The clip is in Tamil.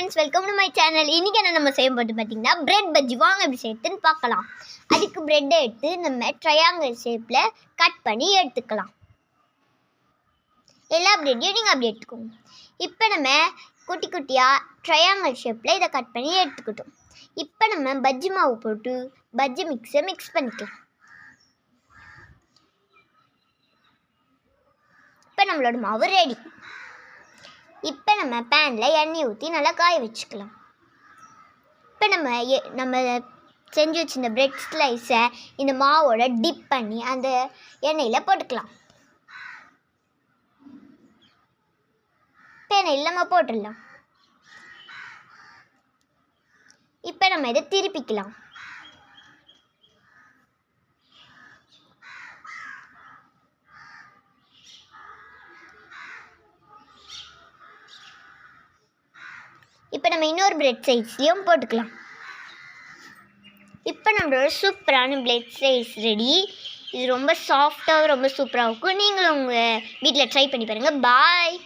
Friends, welcome to my channel. இன்றைக்கி என்ன நம்ம செய்ய போது பார்த்தீங்கன்னா பிரெட் பஜ்ஜி. வாங்க எப்படி செய்யறதுன்னு பார்க்கலாம். அதுக்கு பிரெட்டை எடுத்து நம்ம ட்ரையாங்கிள் ஷேப்பில் கட் பண்ணி எடுத்துக்கலாம். எல்லா பிரெட்டையும் நீங்கள் அப்படி எடுத்துக்கோங்க. இப்போ நம்ம குட்டி குட்டியாக ட்ரையாங்கிள் ஷேப்பில் இதை கட் பண்ணி எடுத்துக்கிட்டோம். இப்போ நம்ம பஜ்ஜி மாவு போட்டு பஜ்ஜி மிக்ஸ் பண்ணிக்கலாம். இப்போ நம்மளோட மாவு ரெடி. இப்போ நம்ம பேனில் எண்ணெய் ஊற்றி நல்லா காய வச்சுக்கலாம். இப்போ நம்ம செஞ்சு வச்சுருந்த பிரெட் ஸ்லைஸை இந்த மாவோட டிப் பண்ணி அந்த எண்ணெயில் போட்டுக்கலாம். இப்போ எண்ணெயில் நம்ம போட்டுடலாம். இப்போ நம்ம இதை திருப்பிக்கலாம். இப்போ நம்ம இன்னொரு பிரெட் சைஸ்லையும் போட்டுக்கலாம். இப்போ நம்மளோட சூப்பரான பிரெட் சைஸ் ரெடி. இது ரொம்ப சாஃப்டாகவும் ரொம்ப சூப்பராக இருக்கும். நீங்களும் உங்கள் வீட்டில் ட்ரை பண்ணி பாருங்கள். பாய்.